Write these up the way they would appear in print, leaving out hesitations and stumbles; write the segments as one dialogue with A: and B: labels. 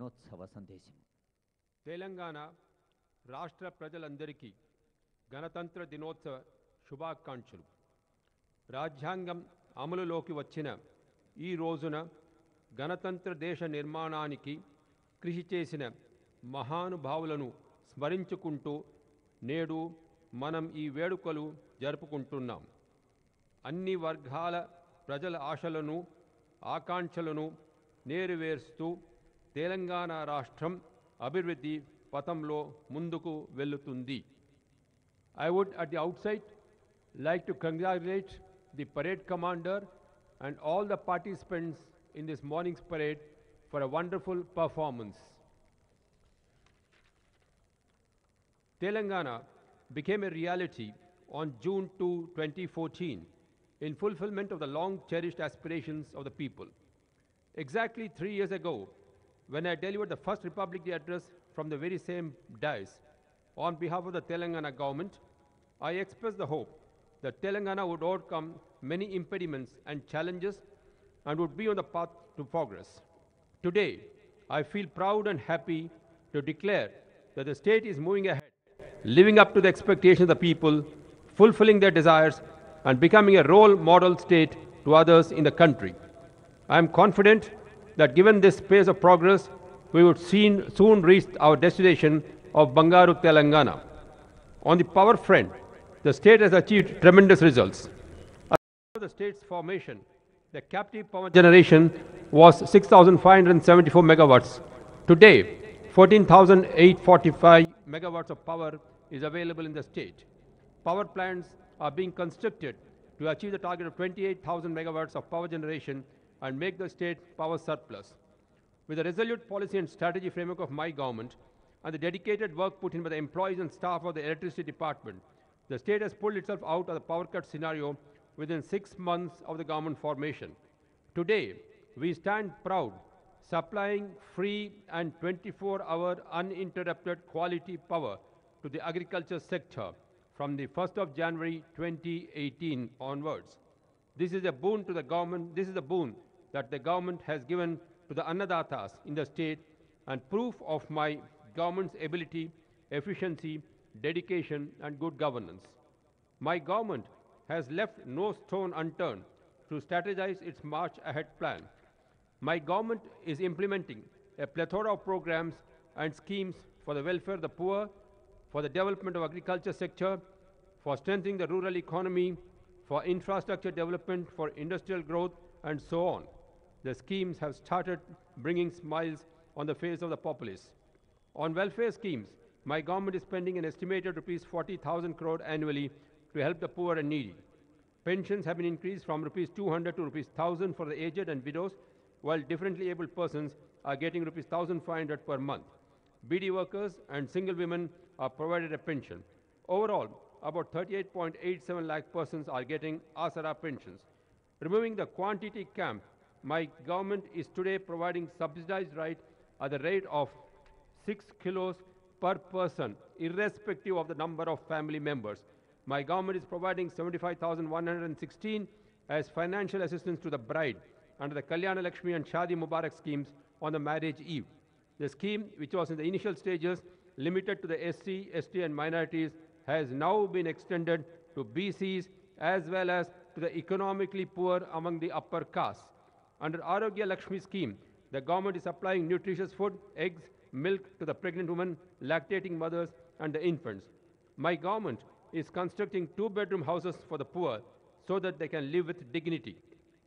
A: దినోత్సవ సందేశం.
B: తెలంగాణ రాష్ట్ర ప్రజలందరికీ గణతంత్ర దినోత్సవ శుభాకాంక్షలు. రాజ్యాంగం అమలులోకి వచ్చిన ఈ రోజున గణతంత్ర దేశ నిర్మాణానికి కృషి చేసిన మహానుభావులను స్మరించుకుంటూ నేడు మనం ఈ వేడుకలు జరుపుకుంటున్నాం. అన్ని వర్గాల ప్రజల ఆశలను ఆకాంక్షలను నెరవేరుస్తూ తెలంగాణ రాష్ట్రం అభివృద్ధి పథంలో ముందుకు వెళ్తుంది. I would at the outset like to congratulate the parade commander and all the participants in this morning's parade for a wonderful performance. Telangana became a reality on June 2, 2014 in fulfillment of the long-cherished aspirations of the people. Exactly 3 years ago, when I delivered the first Republic Day address from the very same dais, on behalf of the Telangana government, I expressed the hope that Telangana would overcome many impediments and challenges and would be on the path to progress. Today, I feel proud and happy to declare that the state is moving ahead, living up to the expectations of the people, fulfilling their desires, and becoming a role model state to others in the country. I am confident that given this pace of progress, we would soon reach our destination of Bangaru Telangana. On the power front, the state has achieved tremendous results. At the state's formation, the captive power generation was 6,574 megawatts. Today, 14,845 megawatts of power is available in the state. Power plants are being constructed to achieve the target of 28,000 megawatts of power generation and make the state power surplus. With the resolute policy and strategy framework of my government and the dedicated work put in by the employees and staff of the electricity department, the state has pulled itself out of the power cut scenario within 6 months of the government formation. Today, we stand proud, supplying free and 24-hour uninterrupted quality power to the agriculture sector from the 1st of January 2018 onwards. This is a boon to the government. This is a boon that the government has given to the Annadatas in the state and proof of my government's ability, efficiency, dedication and good governance. My government has left no stone unturned to strategize its march ahead plan. My government is implementing a plethora of programs and schemes for the welfare of the poor, for the development of agriculture sector, for strengthening the rural economy, for infrastructure development, for industrial growth and so on. The schemes have started bringing smiles on the face of the populace. On welfare schemes, my government is spending an estimated rupees 40,000 crore annually to help the poor and needy. Pensions have been increased from rupees 200 to rupees 1,000 for the aged and widows, while differently abled persons are getting rupees 1,500 per month. BD workers and single women are provided a pension. Overall, about 38.87 lakh persons are getting Asara pensions. Removing the quantity camp, my government is today providing subsidized ride at the rate of 6 kilos per person, irrespective of the number of family members. My government is providing 75,116 as financial assistance to the bride under the Kalyana Lakshmi and Shadi Mubarak schemes on the marriage eve. The scheme, which was in the initial stages limited to the SC, ST and minorities, has now been extended to BCs as well as to the economically poor among the upper castes. Under Arogya Lakshmi scheme, the government is supplying nutritious food, eggs, milk to the pregnant women, lactating mothers and the infants. My government is constructing 2-bedroom houses for the poor so that they can live with dignity.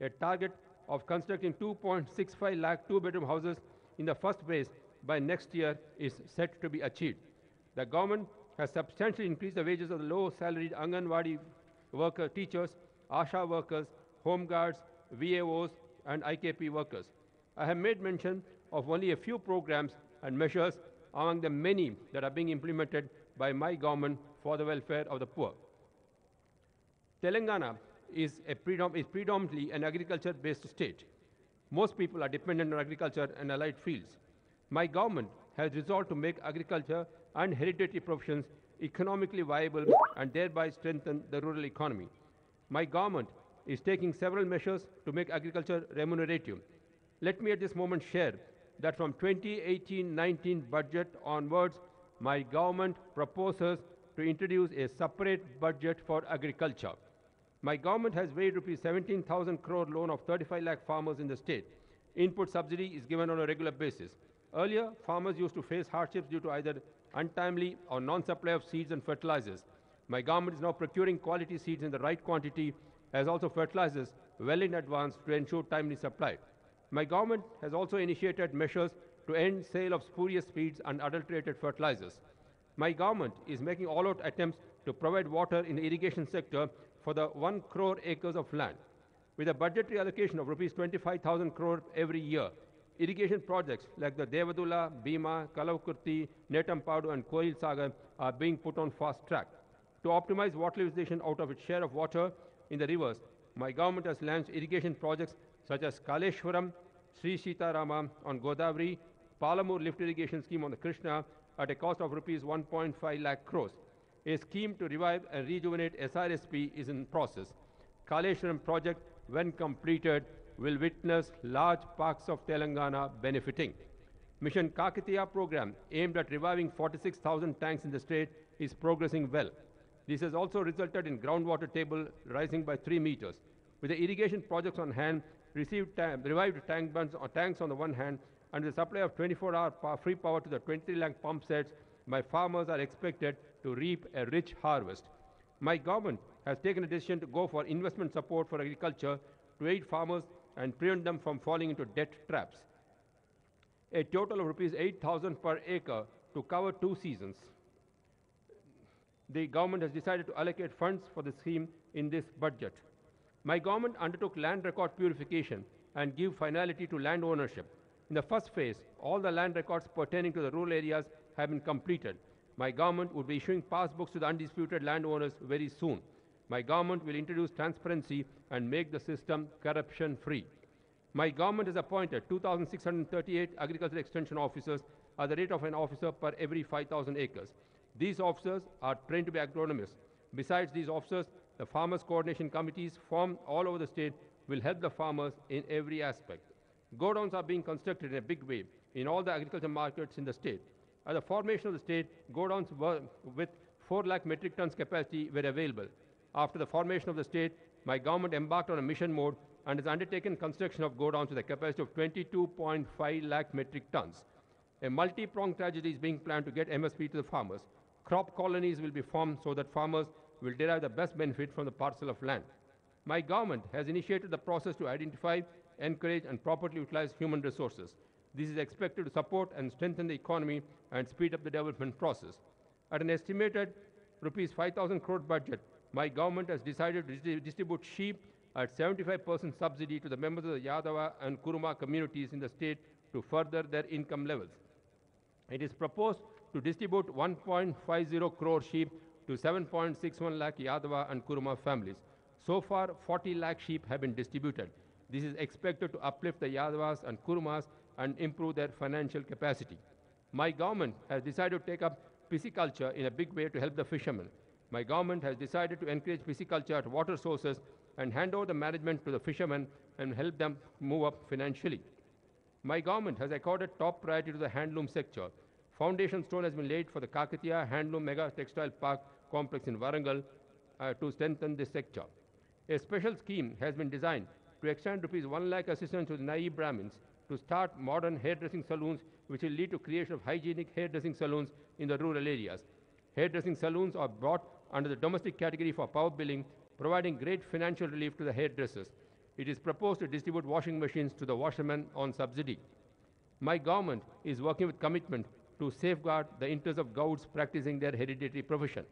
B: A target of constructing 2.65 lakh 2-bedroom houses in the first phase by next year is set to be achieved. The government has substantially increased the wages of the low-salaried Anganwadi worker teachers, ASHA workers, home guards, VAOs and IKP workers. I have made mention of only a few programs and measures among the many that are being implemented by my government for the welfare of the poor. Telangana is predominantly an agriculture-based state. Most people are dependent on agriculture and allied fields. My government has resolved to make agriculture and hereditary professions economically viable and thereby strengthen the rural economy. My government is taking several measures to make agriculture remunerative. Let me at this moment share that from 2018-19 budget onwards, my government proposes to introduce a separate budget for agriculture. My government has waived rupees 17,000 crore loan of 35 lakh farmers in the state. Input subsidy is given on a regular basis. Earlier, farmers used to face hardships due to either untimely or non-supply of seeds and fertilizers. My government is now procuring quality seeds in the right quantity, as also fertilizers well in advance to ensure timely supply. My government has also initiated measures to end sale of spurious seeds and adulterated fertilizers. My government is making all-out attempts to provide water in the irrigation sector for the 1 crore acres of land. With a budgetary allocation of rupees 25,000 crore every year, irrigation projects like the Devadula, Bhima, Kalavakurti, Netampadu and Koil Sagar are being put on fast track. To optimize water utilization out of its share of water in the rivers, my government has launched irrigation projects such as Kaleshwaram, Sri Sitarama on Godavari, Palamur lift irrigation scheme on the Krishna at a cost of rupees 1.5 lakh crores. A scheme to revive and rejuvenate SRSP is in process. Kaleshwaram project, when completed, will witness large parts of Telangana benefiting. Mission Kakatiya program, aimed at reviving 46,000 tanks in the state, is progressing well. This has also resulted in groundwater table rising by 3 meters. With the irrigation projects on hand, revived tanks on the one hand, and the supply of 24-hour free power to the 23 lakh pump sets, my farmers are expected to reap a rich harvest. My government has taken a decision to go for investment support for agriculture to aid farmers and prevent them from falling into debt traps. A total of rupees 8,000 per acre to cover 2 seasons. The government has decided to allocate funds for the scheme in this budget. My government undertook land record purification and give finality to land ownership. In the first phase, all the land records pertaining to the rural areas have been completed. My government would be issuing passbooks to the undisputed landowners very soon. My government will introduce transparency and make the system corruption-free. My government has appointed 2,638 agricultural extension officers at the rate of an officer per every 5,000 acres. These officers are trained to be agronomists. Besides these officers, the farmers' coordination committees formed all over the state will help the farmers in every aspect. Godowns are being constructed in a big way in all the agriculture markets in the state. At the formation of the state, godowns with 4 lakh metric tons capacity were available. After the formation of the state, my government embarked on a mission mode and has undertaken construction of godowns with a capacity of 22.5 lakh metric tons. A multi-pronged strategy is being planned to get MSP to the farmers. Crop colonies will be formed so that farmers will derive the best benefit from the parcel of land. My government has initiated the process to identify, encourage and properly utilize human resources. This is expected to support and strengthen the economy and speed up the development process. At an estimated rupees 5,000 crore budget, my government has decided to distribute sheep at 75% subsidy to the members of the Yadava and Kuruma communities in the state to further their income levels. It is proposed to distribute 1.50 crore sheep to 7.61 lakh Yadava and Kuruma families. So far, 40 lakh sheep have been distributed. This is expected to uplift the Yadavas and Kurumas and improve their financial capacity. My government has decided to take up pisciculture in a big way to help the fishermen. My government has decided to encourage pisciculture at water sources and hand over the management to the fishermen and help them move up financially. My government has accorded top priority to the handloom sector. Foundation stone has been laid for the Kakatiya Handloom Mega Textile Park complex in Warangal to strengthen this sector. A special scheme has been designed to extend rupees 1 lakh assistance to the naive Brahmins to start modern hairdressing salons, which will lead to creation of hygienic hairdressing salons in the rural areas. Hairdressing salons are brought under the domestic category for power billing, providing great financial relief to the hairdressers. It is proposed to distribute washing machines to the washermen on subsidy. My government is working with commitment to safeguard the interests of gouts practicing their hereditary profession.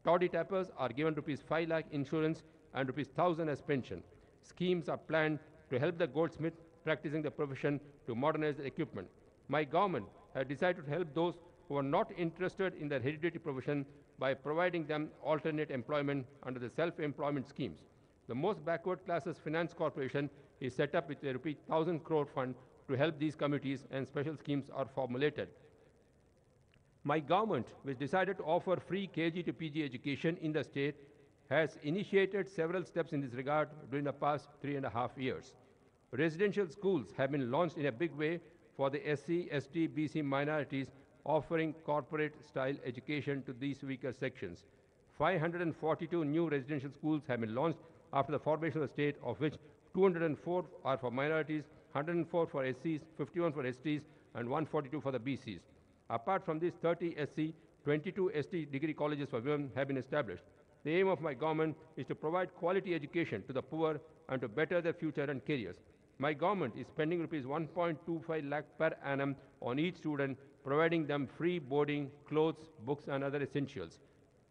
B: Toddy tappers are given rupees 5 lakh insurance and rupees 1,000 as pension. Schemes are planned to help the goldsmith practicing the profession to modernize their equipment. My government has decided to help those who are not interested in their hereditary profession by providing them alternate employment under the self-employment schemes. The most backward classes finance corporation is set up with a rupees 1,000 crore fund to help these committees, and special schemes are formulated. My government, which decided to offer free KG to PG education in the state, has initiated several steps in this regard during the past 3.5 years. Residential schools have been launched in a big way for the SC, ST, BC minorities, offering corporate-style education to these weaker sections. 542 new residential schools have been launched after the formation of the state, of which 204 are for minorities, 104 for SCs, 51 for STs, and 142 for the BCs. Apart from these, 30 SC, 22 ST degree colleges for women have been established. The aim of my government is to provide quality education to the poor and to better their future and careers. My government is spending rupees 1.25 lakh per annum on each student, providing them free boarding, clothes, books, and other essentials.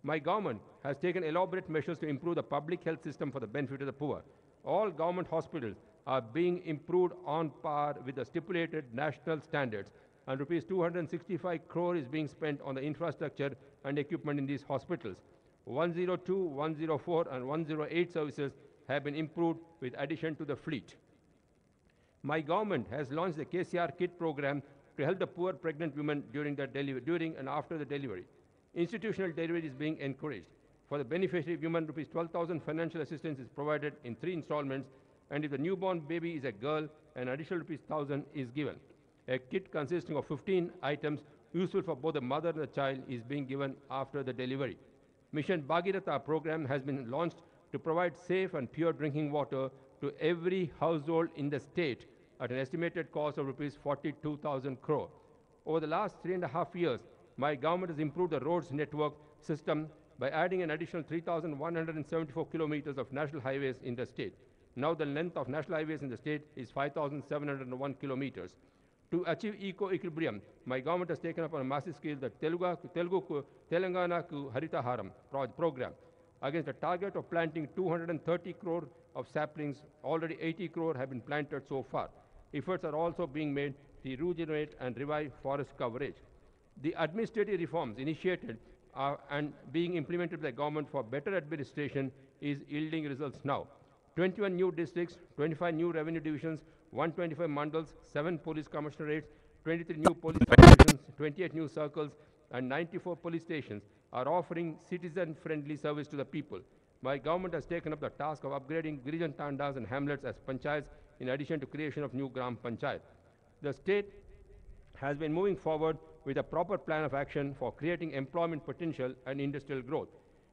B: My government has taken elaborate measures to improve the public health system for the benefit of the poor. All government hospitals are being improved on par with the stipulated national standards, and rupees 265 crore is being spent on the infrastructure and equipment in these hospitals. 102, 104, and 108 services have been improved with addition to the fleet. My government has launched the KCR Kit program to help the poor pregnant women during and after the delivery. Institutional delivery is being encouraged. For the beneficiary women, rupees 12,000 financial assistance is provided in 3 installments, and if the newborn baby is a girl, an additional rupees 1,000 is given. A kit consisting of 15 items useful for both the mother and the child is being given after the delivery. Mission Bhagiratha program has been launched to provide safe and pure drinking water to every household in the state at an estimated cost of rupees 42,000 crore. Over the last 3.5 years, my government has improved the roads network system by adding an additional 3,174 kilometers of national highways in the state. Now the length of national highways in the state is 5,701 kilometers. To achieve eco-equilibrium, my government has taken up on a massive scale the Telangana Haritaharam program. Against a target of planting 230 crore of saplings, already 80 crore have been planted so far. Efforts are also being made to regenerate and revive forest coverage. The administrative reforms initiated and being implemented by the government for better administration is yielding results now. 21 new districts, 25 new revenue divisions, 125 mandals, 7 police commissionerates, 23 new police subdivisions, 28 new circles, and 94 police stations are offering citizen-friendly service to the people. My government has taken up the task of upgrading Girijan Tandas and hamlets as panchayats in addition to creation of new Gram Panchayat. The state has been moving forward with a proper plan of action for creating employment potential and industrial growth.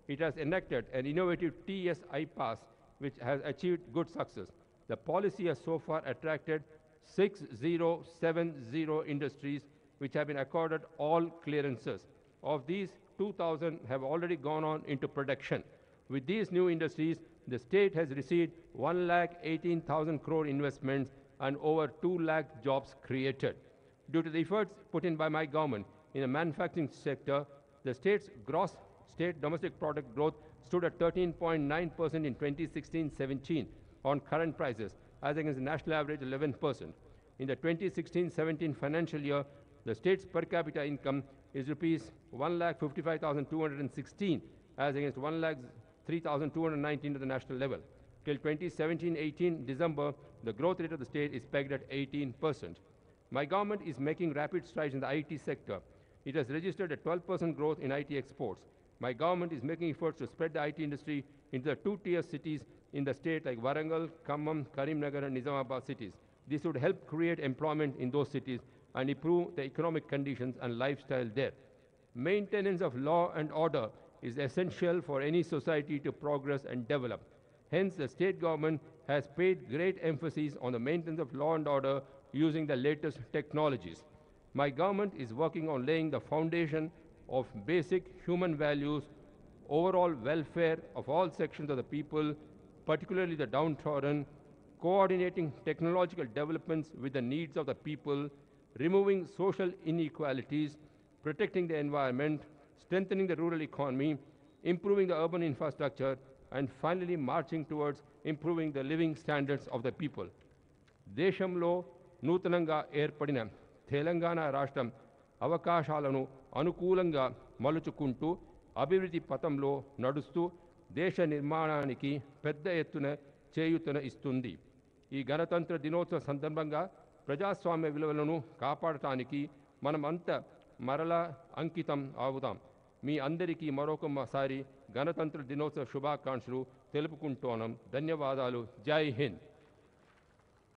B: It has enacted an innovative TSI pass which has achieved good success. The policy has so far attracted 6070 industries which have been accorded all clearances. Of these, 2,000 have already gone on into production. With these new industries, the state has received 1,18,000 crore investments and over 2 lakh jobs created. Due to the efforts put in by my government in the manufacturing sector, the state's gross state domestic product growth stood at 13.9% in 2016-17 on current prices, as against the national average 11%. In the 2016-17 financial year, the state's per capita income is rupees 1,55,216, as against 1,03,219 at the national level. Till 2017-18 December, the growth rate of the state is pegged at 18%. My government is making rapid strides in the IT sector. It has registered a 12% growth in IT exports. My government is making efforts to spread the IT industry into the 2-tier cities in the state like Warangal, Khammam, Karimnagar, and Nizamabad cities. This would help create employment in those cities and improve the economic conditions and lifestyle there. Maintenance of law and order is essential for any society to progress and develop. Hence, the state government has paid great emphasis on the maintenance of law and order using the latest technologies. My government is working on laying the foundation of basic human values, overall welfare of all sections of the people, particularly the downtrodden, coordinating technological developments with the needs of the people, removing social inequalities, protecting the environment, strengthening the rural economy, improving the urban infrastructure, and finally marching towards improving the living standards of the people. దేశంలో నూతనంగా ఏర్పడిన తెలంగాణ రాష్ట్రం అవకాశాలను అనుకూలంగా మలుచుకుంటూ అభివృద్ధి పథంలో నడుస్తూ దేశ నిర్మాణానికి పెద్ద ఎత్తున చేయూతన ఇస్తుంది. ఈ గణతంత్ర దినోత్సవ సందర్భంగా ప్రజాస్వామ్య విలువలను కాపాడటానికి మనమంతా మరలా అంకితం అవుదాం. మీ అందరికీ మరొకసారి గణతంత్ర దినోత్సవ శుభాకాంక్షలు తెలుపుకుంటున్నాం. ధన్యవాదాలు. జై హింద్.